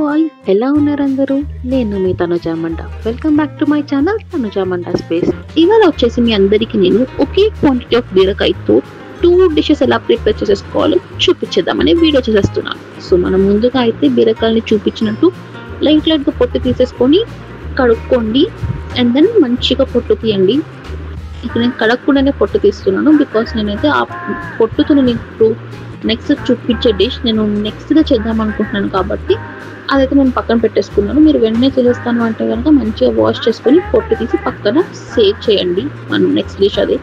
All, ఎలా ఉన్నారు అందరూ? నేను మీ Tanuja Manda. Welcome back to my channel Tanuja Manda space. ఇవాళ వచ్చేసి మీ అందరికి నేను ఒకే క్వాంటిటీ ఆఫ్ బీరకాయతో 2 డిషెస్ ఎలా ప్రిపేర్ చేసేసుకోవాలో చూపించేద్దామని వీడియో చేసేస్తున్నాను. సో మనం ముందుగా అయితే బీరకాయని చూపించినట్టు లైట్ గా పొట్టు తీసేసుకొని కడుక్కోండి. అండ్ దెన్ మంచిగా పొట్టు తీయండి. ఇక్కడ నేను కడగకుండానే పొట్టు తీస్తున్నాను బికాస్ నేనైతే ఆ పొట్టుతో నేను ఇప్పుడు నెక్స్ట్ చూపించే డిష్ నేను నెక్స్ట్గా చేద్దాం అనుకుంటున్నాను కాబట్టి అదైతే నేను పక్కన పెట్టేసుకున్నాను. మీరు వెంటనే చేసేస్తాను అంటే కనుక మంచిగా వాష్ చేసుకొని పొట్టు తీసి పక్కన సేవ్ చేయండి. మనం నెక్స్ట్ డిష్ అదే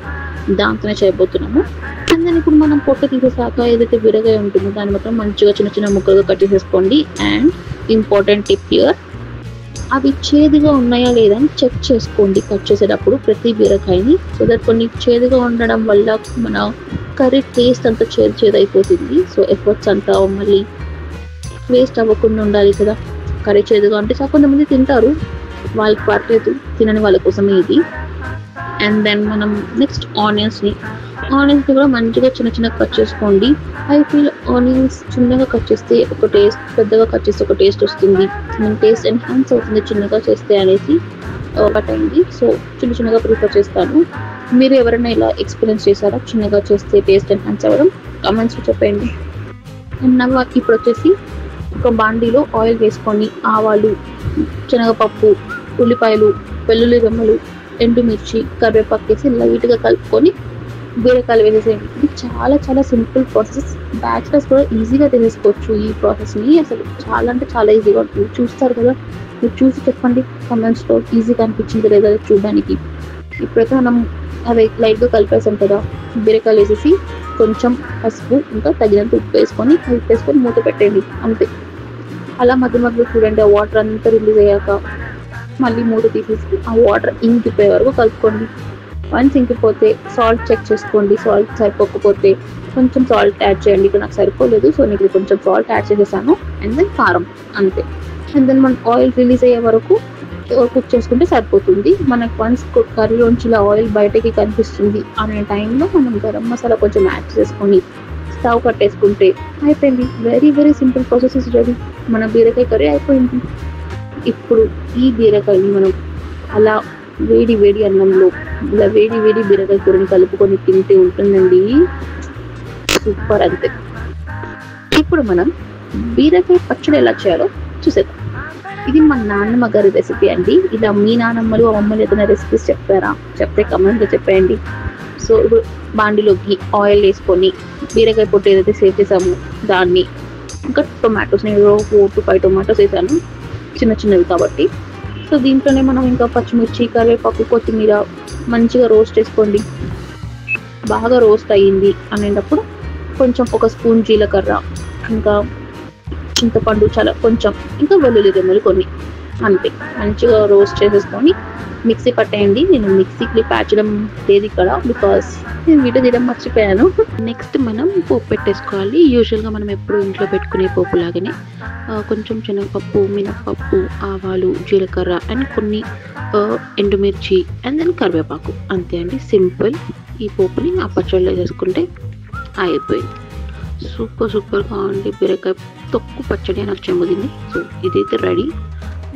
దాంతోనే చేయబోతున్నాము. అండ్ దెన్ ఇప్పుడు మనం పొట్టు తీసేసాక ఏదైతే బీరకాయ ఉంటుందో దాన్ని మాత్రం మంచిగా చిన్న చిన్న ముక్కలుగా కట్ చేసేసుకోండి. అండ్ ఇంపార్టెంట్ టిప్ హియర్, అవి చేదుగా ఉన్నాయా లేదా అని చెక్ చేసుకోండి కట్ చేసేటప్పుడు ప్రతి బీరకాయని. సో దట్ కొన్ని చేదుగా ఉండడం వల్ల మన కర్రీ టేస్ట్ అంతా చేదైపోతుంది. సో ఎఫర్ట్స్ అంతా మళ్ళీ వేస్ట్ అవ్వకుండా ఉండాలి కదా. కర్రీ చేదుగా ఉంటే చాలా కొంతమంది తింటారు, వాళ్ళకి పర్లేదు, తినని వాళ్ళ కోసమే ఇది. అండ్ దెన్ మనం నెక్స్ట్ ఆనియన్స్ని కూడా మంచిగా చిన్న చిన్న కట్ చేసుకోండి. ఐ ఫీల్ ఆనియన్స్ చిన్నగా కట్ చేస్తే ఒక టేస్ట్, పెద్దగా కట్ చేస్తే ఒక టేస్ట్ వస్తుంది, టేస్ట్ ఎన్హాన్స్ అవుతుంది చిన్నగా చేస్తే అనేసి ఒకటైంది. సో చిన్నగా ప్రిఫర్ చేస్తాను. మీరు ఎవరైనా ఇలా ఎక్స్పీరియన్స్ చేశారా చిన్నగా చేస్తే టేస్ట్ ఎన్హాన్స్ అవ్వడం? కామెంట్స్లో చెప్పండి. అండ్ ఇప్పుడు వచ్చేసి ఒక బాండీలో ఆయిల్ వేసుకొని ఆవాలు, శనగపప్పు, ఉల్లిపాయలు, వెల్లుల్లి రెమ్మలు, ఎండుమిర్చి, కరివేపాకు వేసి లైట్గా కలుపుకొని బీరకాయలు వేసేసేయండి. ఇది చాలా చాలా సింపుల్ ప్రాసెస్. బ్యాచిలర్స్ కూడా ఈజీగా తీసేసుకోవచ్చు ఈ ప్రాసెస్ని. అసలు చాలా అంటే చాలా ఈజీగా ఉంటుంది. చూస్తారు కదా, మీరు చూసి చెప్పండి కమెంట్స్లో ఈజీగా అనిపించింది లేదా చూడడానికి. ఇప్పుడైతే మనం అవి లైట్గా కలిపేసాం కదా, బీరకాయలు వేసేసి కొంచెం పసుపు ఇంకా తగినంత ఉప్పు వేసుకొని కలిపేసుకొని మూత పెట్టండి. అంతే. అలా మధ్య మధ్యలో చూడండి, ఆ వాటర్ అంతా రిలీజ్ అయ్యాక మళ్ళీ మూత తీసేసి ఆ వాటర్ ఇంకిపోయే వరకు కలుపుకోండి. వన్స్ ఇంకిపోతే సాల్ట్ చెక్ చేసుకోండి. సాల్ట్ సరిపోకపోతే కొంచెం సాల్ట్ యాడ్ చేయండి. ఇక్కడ నాకు సరిపోలేదు, సో నేను కొంచెం సాల్ట్ యాడ్ చేసేసాను. అండ్ దెన్ కారం, అంతే. అండ్ దెన్ మనం ఆయిల్ రిలీజ్ అయ్యే వరకు కుక్ చేసుకుంటే సరిపోతుంది. మనకు వన్స్ కర్రీలోంచి ఇలా ఆయిల్ బయటకి కనిపిస్తుంది అనే టైంలో మనం గరం మసాలా కొంచెం యాడ్ చేసుకొని స్టవ్ కట్టేసుకుంటే అయిపోయింది. Very very simple process is ready. మన బీరకాయ కర్రీ అయిపోయింది. ఇప్పుడు ఈ బీరకాయని మనం అలా వేడి వేడి అన్నంలో ఇలా వేడి బీరకాయ కూరని కలుపుకొని తింటే ఉంటుందండి సూపర్. అంతే. ఇప్పుడు మనం బీరకాయ పచ్చడి ఎలా చేయాలో చూసేద్దాం. ఇది మా నాన్నమ్మ గారి రెసిపీ అండి. ఇలా మీ నాన్నమ్మలు అమ్మమ్మలు ఏదైనా రెసిపీస్ చెప్పారా? చెప్తే కమెంట్లో చెప్పేయండి. సో ఇప్పుడు బాండిలోకి ఆయిల్ వేసుకొని బీరకాయ పొట్టు ఏదైతే సేవ్ చేసామో దాన్ని, ఇంకా టొమాటోస్, నేను 4 to 5 టొమాటోస్ వేసాను చిన్నవి కాబట్టి. సో దీంట్లోనే మనం ఇంకా పచ్చిమిర్చి, కరివేపాకు, కొత్తిమీర మంచిగా రోస్ట్ చేసుకోండి. బాగా రోస్ట్ అయ్యింది అనేటప్పుడు కొంచెం ఒక స్పూన్ జీలకర్ర, ఇంకా చింతపండు చాలా కొంచెం, ఇంకా వెల్లుల్లి రెమ్మలు కొన్ని, అంతే. మంచిగా రోస్ట్ చేసేసుకొని మిక్సీ పట్టేయండి. నేను మిక్సీ క్లిప్ యాచడం లేదు ఇక్కడ బికాస్ నేను వీడియో తీయడం మర్చిపోయాను. నెక్స్ట్ మనం పోపు పెట్టేసుకోవాలి. యూజువల్గా మనం ఎప్పుడు ఇంట్లో పెట్టుకునే పోపు లాగానే కొంచెం శనగపప్పు, మినప్పప్పు, ఆవాలు, జీలకర్ర అండ్ కొన్ని ఎండుమిర్చి అండ్ దెన్ కరివేపాకు, అంతే అండి. సింపుల్. ఈ పోపుని ఆ పచ్చడిలో వేసుకుంటే అయిపోయింది. సూపర్గా ఉంది బీరకాయ తొక్కు పచ్చడి నాకు చెమ్ముదింది. సో ఇదైతే రెడీ.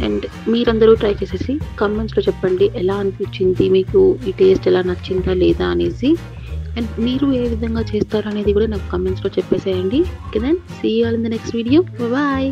అండ్ మీరందరూ ట్రై చేసేసి కమెంట్స్లో చెప్పండి ఎలా అనిపించింది మీకు, ఈ టేస్ట్ ఎలా నచ్చిందా లేదా అనేసి. అండ్ మీరు ఏ విధంగా చేస్తారు అనేది కూడా నాకు కమెంట్స్లో చెప్పేసేయండి. Okay then see you all in the next video. Bye.